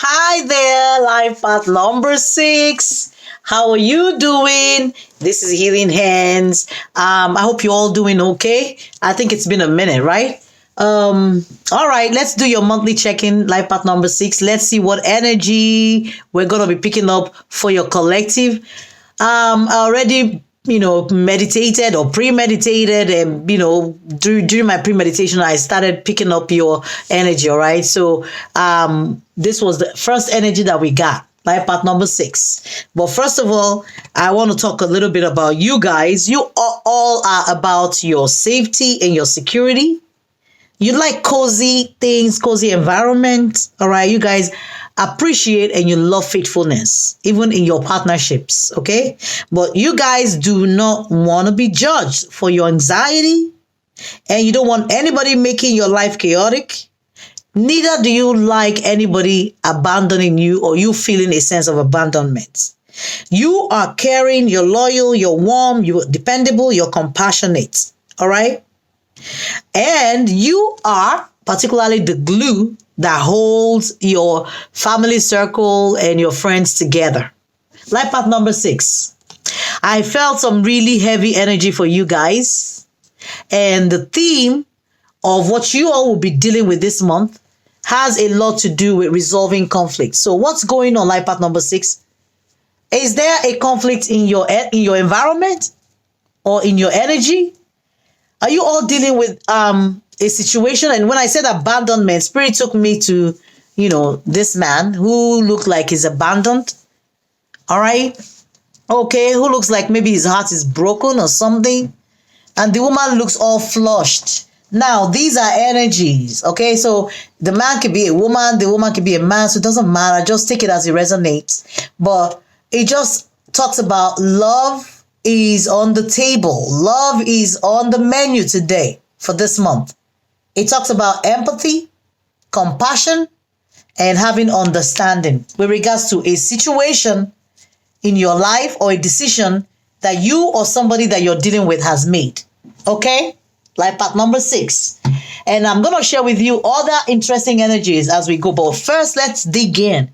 Hi there, life path number 6. How are you doing? This is Healing Hands. I hope you're all doing okay. I think it's been a minute, right? All right, let's do your monthly check-in, life path number 6. Let's see what energy we're gonna be picking up for your collective. I already meditated or premeditated, and during my premeditation I started picking up your energy. All right, so this was the first energy that we got, life path number 6. But first of all, I want to talk a little bit about you guys. You all are about your safety and your security. You like cozy things, cozy environment. All right, you guys appreciate and you love faithfulness, even in your partnerships. Okay, but you guys do not want to be judged for your anxiety, and you don't want anybody making your life chaotic. Neither do you like anybody abandoning you or you feeling a sense of abandonment. You are caring, you're loyal, you're warm, you're dependable, you're compassionate. All right. And you are particularly the glue that holds your family circle and your friends together. Life path number 6. I felt some really heavy energy for you guys. And the theme of what you all will be dealing with this month has a lot to do with resolving conflict. So what's going on, life path number 6? Is there a conflict in your environment or in your energy? Are you all dealing with a situation? And when I said abandonment, Spirit took me to, this man who looked like he's abandoned. All right. Okay. Who looks like maybe his heart is broken or something. And the woman looks all flushed. Now, these are energies. Okay. So the man could be a woman. The woman could be a man. So it doesn't matter. Just take it as it resonates. But it just talks about love is on the table. Love is on the menu today for this month. It talks about empathy, compassion, and having understanding with regards to a situation in your life or a decision that you or somebody that you're dealing with has made. Okay? Life path number 6. And I'm going to share with you other interesting energies as we go. But first, let's dig in.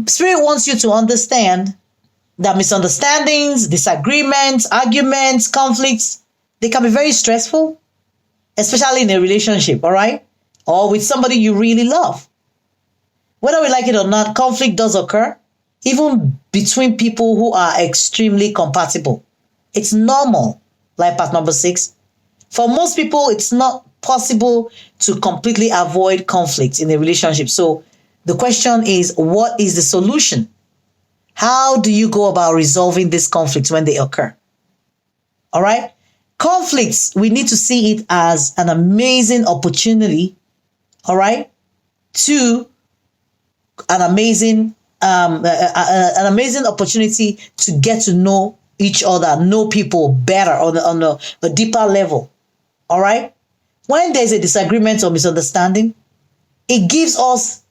Spirit wants you to understand that misunderstandings, disagreements, arguments, conflicts, they can be very stressful, especially in a relationship, all right? Or with somebody you really love. Whether we like it or not, conflict does occur, even between people who are extremely compatible. It's normal, life path number 6. For most people, it's not possible to completely avoid conflict in a relationship. So the question is, what is the solution? How do you go about resolving these conflicts when they occur? All right. Conflicts, we need to see it as an amazing opportunity. All right. To an amazing opportunity to get to know each other, know people better on a deeper level. All right. When there's a disagreement or misunderstanding, it gives us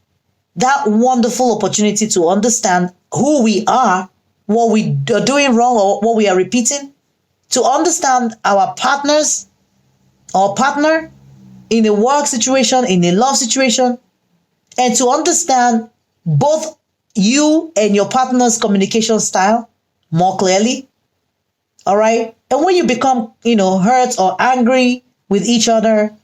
that wonderful opportunity to understand who we are, what we are doing wrong or what we are repeating, to understand our partners or partner in a work situation, in a love situation, and to understand both you and your partner's communication style more clearly. All right. And when you become, hurt or angry with each other,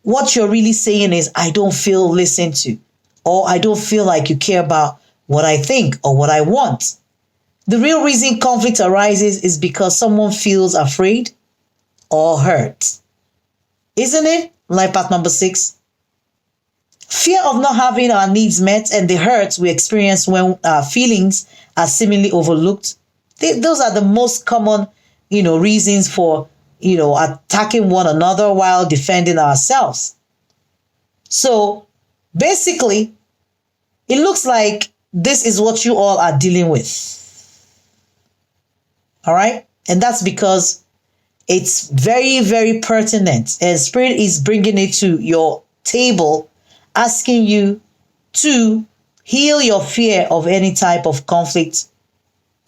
what you're really saying is, I don't feel listened to, or I don't feel like you care about what I think or what I want. The real reason conflict arises is because someone feels afraid or hurt. Isn't it? Life path number 6. Fear of not having our needs met and the hurts we experience when our feelings are seemingly overlooked. Those are the most common, reasons for, attacking one another while defending ourselves. So basically, it looks like this is what you all are dealing with. All right. And that's because it's very, very pertinent. And Spirit is bringing it to your table, asking you to heal your fear of any type of conflict.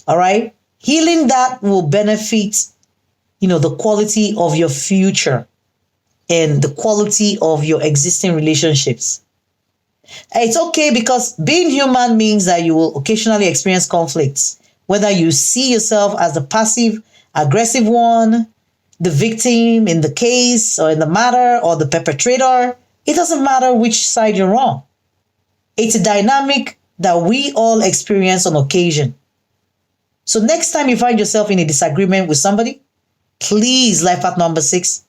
All right. Healing that will benefit, the quality of your future and the quality of your existing relationships. It's okay because being human means that you will occasionally experience conflicts. Whether you see yourself as the passive, aggressive one, the victim in the case or in the matter, or the perpetrator, it doesn't matter which side you're on. It's a dynamic that we all experience on occasion. So next time you find yourself in a disagreement with somebody, please, life path number 6,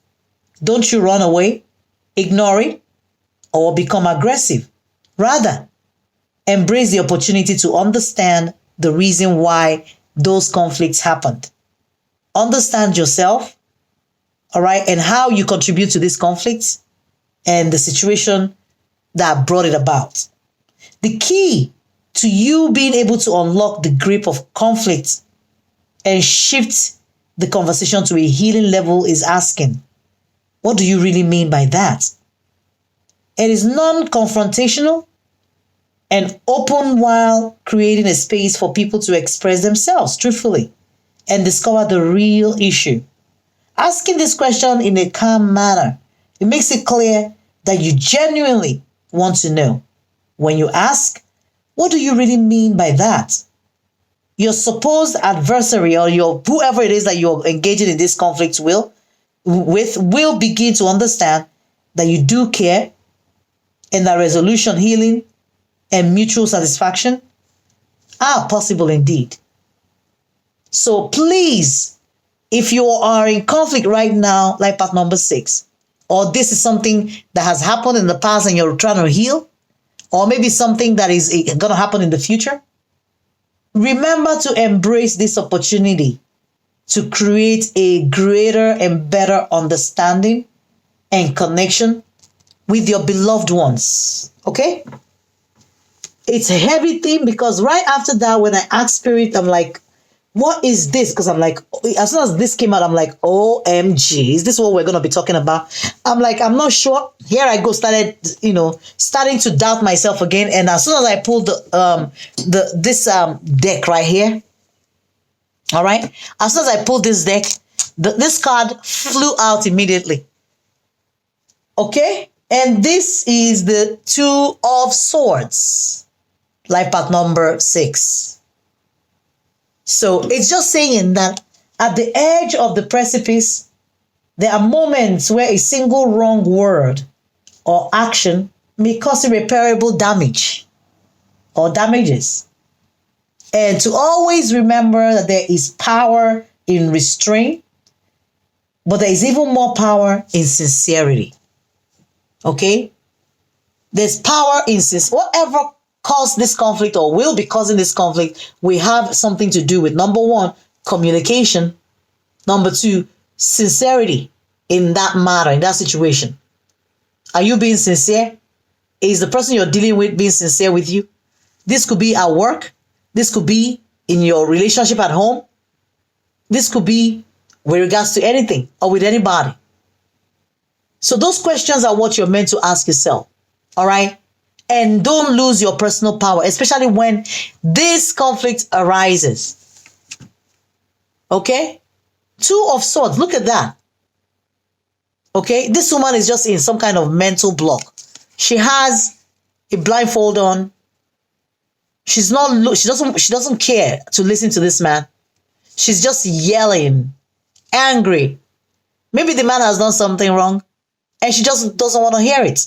don't you run away, ignore it, or become aggressive. Rather, embrace the opportunity to understand the reason why those conflicts happened. Understand yourself, all right, and how you contribute to these conflicts and the situation that brought it about. The key to you being able to unlock the grip of conflict and shift the conversation to a healing level is asking, what do you really mean by that? It is non-confrontational and open while creating a space for people to express themselves truthfully and discover the real issue. Asking this question in a calm manner, it makes it clear that you genuinely want to know. When you ask, what do you really mean by that? Your supposed adversary or your whoever it is that you're engaging in this conflict will begin to understand that you do care and that resolution, healing, and mutual satisfaction are possible indeed. So please, if you are in conflict right now, like path number 6, or this is something that has happened in the past and you're trying to heal, or maybe something that is going to happen in the future, remember to embrace this opportunity to create a greater and better understanding and connection with your beloved ones. Okay? It's a heavy thing because right after that, when I asked Spirit, I'm like, what is this? Because I'm like, as soon as this came out, I'm like, OMG, is this what we're going to be talking about? I'm like, I'm not sure. Here I go, starting to doubt myself again. And as soon as I pulled this deck right here, all right, as soon as I pulled this deck, this card flew out immediately. Okay, and this is the 2 of Swords, life path number 6. So it's just saying that at the edge of the precipice, there are moments where a single wrong word or action may cause irreparable damage or damages. And to always remember that there is power in restraint, but there is even more power in sincerity. Okay? There's power in whatever caused this conflict or will be causing this conflict, we have something to do with, number 1, communication. Number 2, sincerity in that matter, in that situation. Are you being sincere? Is the person you're dealing with being sincere with you? This could be at work. This could be in your relationship at home. This could be with regards to anything or with anybody. So those questions are what you're meant to ask yourself. All right? And don't lose your personal power, especially when this conflict arises. Okay? 2 of Swords. Look at that. Okay? This woman is just in some kind of mental block. She has a blindfold on. She doesn't care to listen to this man. She's just yelling, angry. Maybe the man has done something wrong and she just doesn't want to hear it.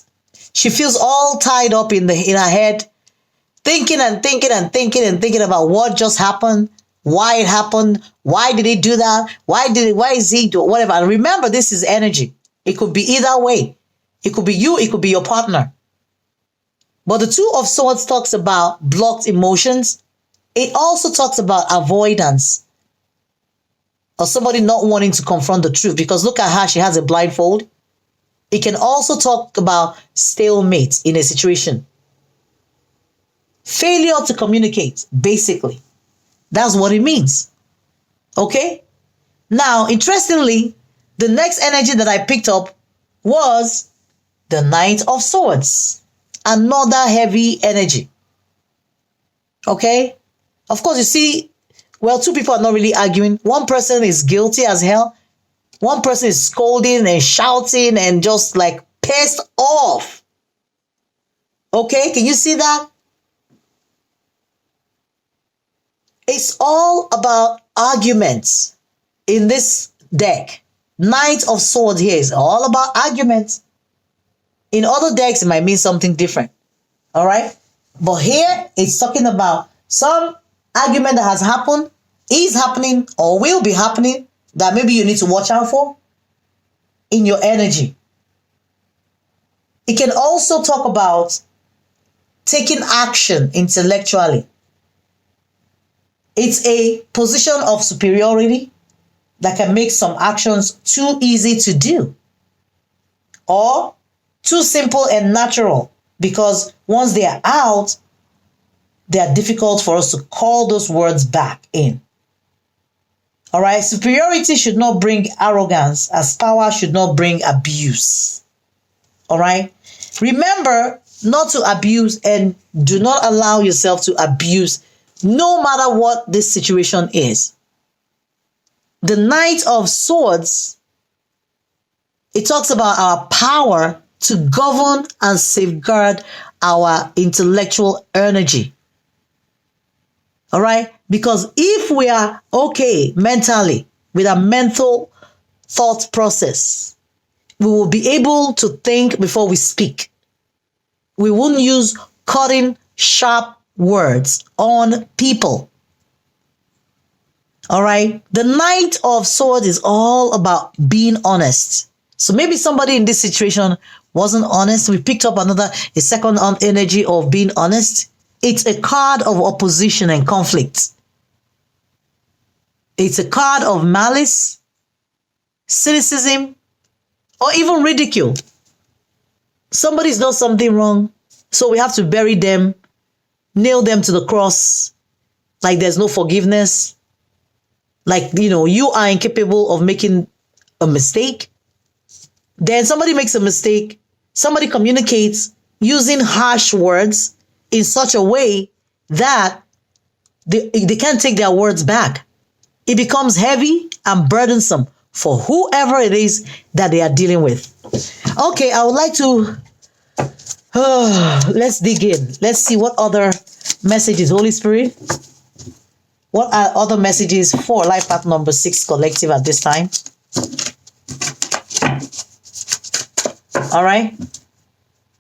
She feels all tied up in her head, thinking about what just happened, why it happened, why did he do that, why is he do whatever. And remember, this is energy. It could be either way. It could be you, it could be your partner. But the 2 of Swords talks about blocked emotions. It also talks about avoidance or somebody not wanting to confront the truth, because look at her, she has a blindfold. It can also talk about stalemate in a situation. Failure to communicate, basically. That's what it means. Okay? Now, interestingly, the next energy that I picked up was the Knight of Swords. Another heavy energy. Okay? Of course, you see, well, 2 people are not really arguing. One person is guilty as hell. One person is scolding and shouting and just like pissed off. Okay, can you see that? It's all about arguments in this deck. Knight of Swords here is all about arguments. In other decks, it might mean something different. All right? But here, it's talking about some argument that has happened, is happening, or will be happening that maybe you need to watch out for in your energy. It can also talk about taking action intellectually. It's a position of superiority that can make some actions too easy to do or too simple and natural, because once they are out, they are difficult for us to call those words back in. All right, superiority should not bring arrogance, as power should not bring abuse. All right, remember not to abuse, and do not allow yourself to abuse no matter what this situation is. The Knight of Swords, it talks about our power to govern and safeguard our intellectual energy. All right? Because if we are okay mentally with a mental thought process, we will be able to think before we speak. We won't use cutting, sharp words on people. All right? The Knight of Swords is all about being honest. So maybe somebody in this situation wasn't honest. We picked up a second energy of being honest. It's a card of opposition and conflict. It's a card of malice, cynicism, or even ridicule. Somebody's done something wrong, so we have to bury them, nail them to the cross, like there's no forgiveness. Like, you are incapable of making a mistake. Then somebody makes a mistake. Somebody communicates using harsh words in such a way that they can't take their words back. It becomes heavy and burdensome for whoever it is that they are dealing with. Okay, I would like to, let's dig in. Let's see what other messages, Holy Spirit. What are other messages for Life Path number 6 collective at this time? All right.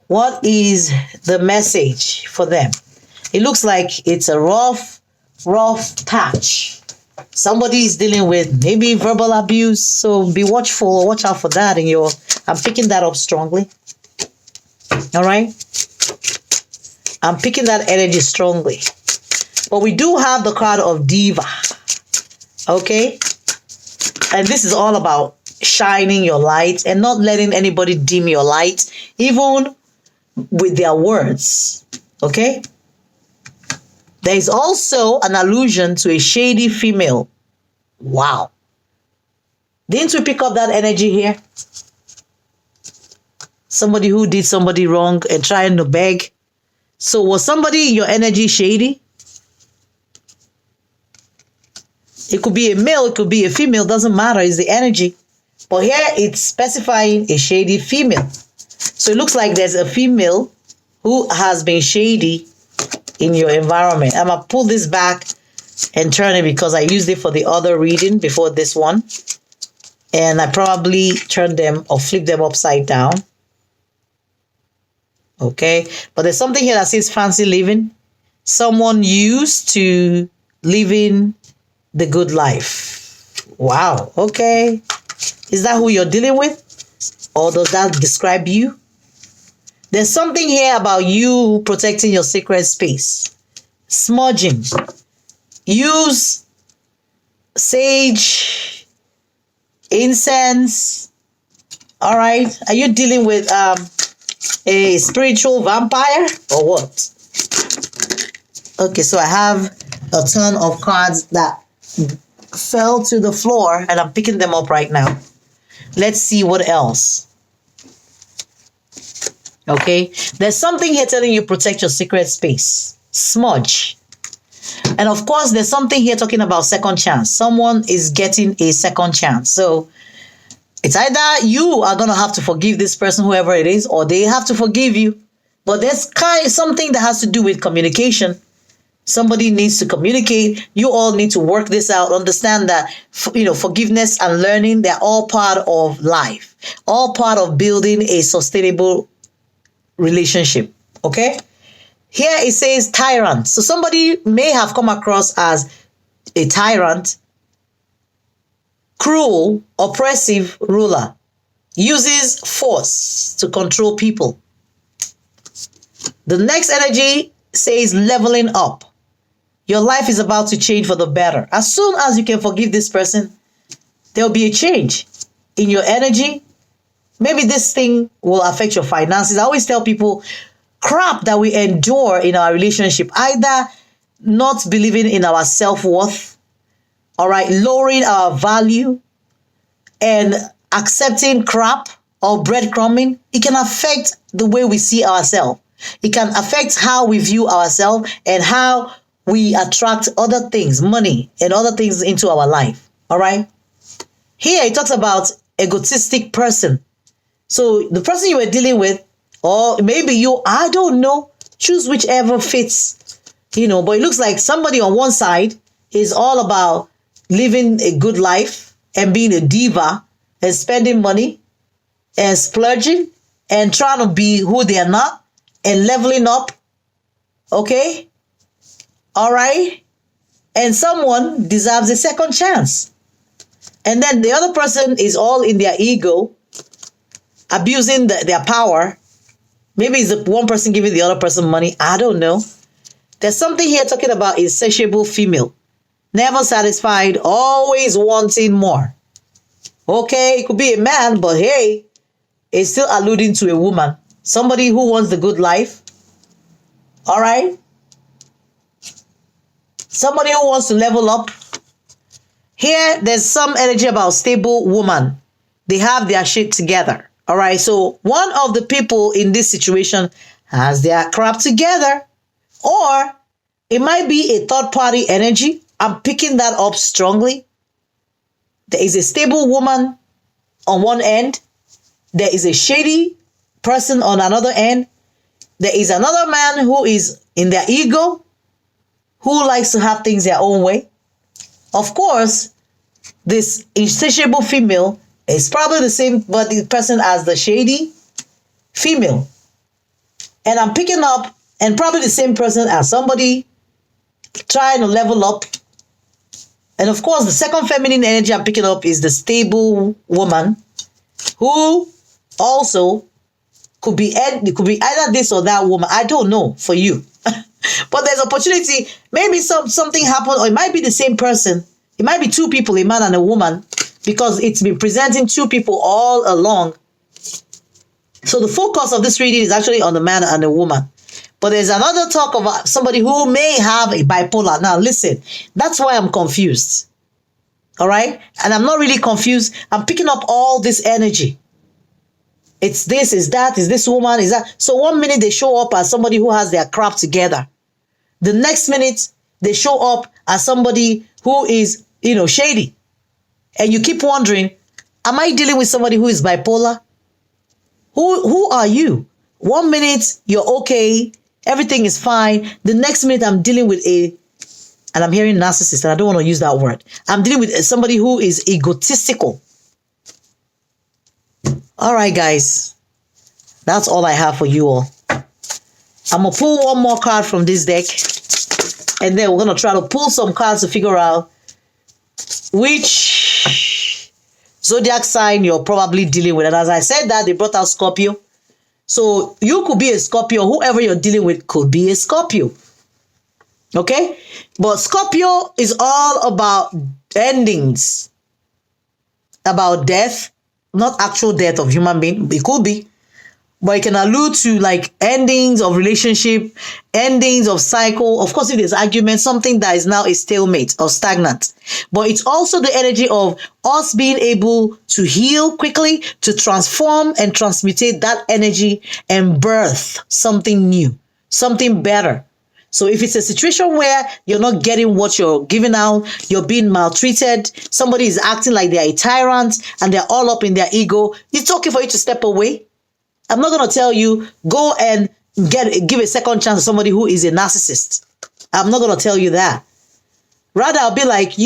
What is the message for them? It looks like it's a rough patch. Somebody is dealing with maybe verbal abuse, so be watchful, watch out for that. I'm picking that up strongly. All right. I'm picking that energy strongly. But we do have the card of Diva. Okay. And this is all about shining your light and not letting anybody dim your light, even with their words. Okay. There is also an allusion to a shady female. Wow. Didn't we pick up that energy here? Somebody who did somebody wrong and trying to beg. So was somebody in your energy shady? It could be a male, it could be a female, doesn't matter, it's the energy. But here it's specifying a shady female. So it looks like there's a female who has been shady in your environment. I'm going to pull this back and turn it because I used it for the other reading before this one. And I probably turned them or flipped them upside down. Okay. But there's something here that says fancy living. Someone used to living the good life. Wow. Okay. Is that who you're dealing with? Or does that describe you? There's something here about you protecting your sacred space. Smudging. Use sage, incense. All right. Are you dealing with a spiritual vampire or what? Okay, so I have a ton of cards that fell to the floor and I'm picking them up right now. Let's see what else. Okay, there's something here telling you protect your secret space. Smudge. And of course, there's something here talking about second chance. Someone is getting a second chance. So it's either you are going to have to forgive this person, whoever it is, or they have to forgive you. But there's something that has to do with communication. Somebody needs to communicate. You all need to work this out. Understand that, forgiveness and learning, they're all part of life, all part of building a sustainable relationship. Okay? Here it says tyrant. So somebody may have come across as a tyrant, cruel, oppressive ruler, uses force to control people. The next energy says leveling up. Your life is about to change for the better. As soon as you can forgive this person, there'll be a change in your energy. Maybe this thing will affect your finances. I always tell people, crap that we endure in our relationship, either not believing in our self-worth, all right, lowering our value, and accepting crap or breadcrumbing, it can affect the way we see ourselves. It can affect how we view ourselves and how we attract other things, money and other things into our life. All right. Here it talks about egotistic person. So the person you were dealing with, or maybe you, I don't know, choose whichever fits, but it looks like somebody on one side is all about living a good life and being a diva and spending money and splurging and trying to be who they are not and leveling up. Okay. All right. And someone deserves a second chance. And then the other person is all in their ego, abusing their power. Maybe it's the one person giving the other person money. I don't know. There's something here talking about insatiable female. Never satisfied, always wanting more. Okay, it could be a man, but hey, it's still alluding to a woman. Somebody who wants the good life. All right. Somebody who wants to level up. Here, there's some energy about stable woman. They have their shit together. All right. So one of the people in this situation has their crap together. Or it might be a third party energy. I'm picking that up strongly. There is a stable woman on one end. There is a shady person on another end. There is another man who is in their ego, who likes to have things their own way. Of course, this insatiable female is probably the same body person as the shady female. And I'm picking up, and probably the same person as somebody trying to level up. And of course, the second feminine energy I'm picking up is the stable woman, who also could be either this or that woman. I don't know for you. But there's opportunity. Maybe something happened, or it might be the same person. It might be two people, a man and a woman, because it's been presenting two people all along. So the focus of this reading is actually on the man and the woman. But there's another talk of somebody who may have a bipolar. Now, listen, that's why I'm confused. All right? And I'm not really confused. I'm picking up all this energy. It's this, is that, is this woman, is that. So one minute they show up as somebody who has their crap together. The next minute they show up as somebody who is, shady. And you keep wondering, am I dealing with somebody who is bipolar? Who are you? One minute you're okay, everything is fine. The next minute I'm dealing with and I'm hearing narcissist, and I don't want to use that word. I'm dealing with somebody who is egotistical. All right, guys. That's all I have for you all. I'm going to pull one more card from this deck. And then we're going to try to pull some cards to figure out which zodiac sign you're probably dealing with. And as I said that, they brought out Scorpio. So you could be a Scorpio. Whoever you're dealing with could be a Scorpio. Okay? But Scorpio is all about endings. About death. Not actual death of human being. It could be. But it can allude to like endings of relationship, endings of cycle. Of course, if there's argument, something that is now a stalemate or stagnant. But it's also the energy of us being able to heal quickly, to transform and transmutate that energy and birth something new, something better. So if it's a situation where you're not getting what you're giving out, you're being maltreated, somebody is acting like they're a tyrant and they're all up in their ego, it's okay for you to step away. I'm not going to tell you, go and, give a second chance to somebody who is a narcissist. I'm not going to tell you that. Rather, I'll be like,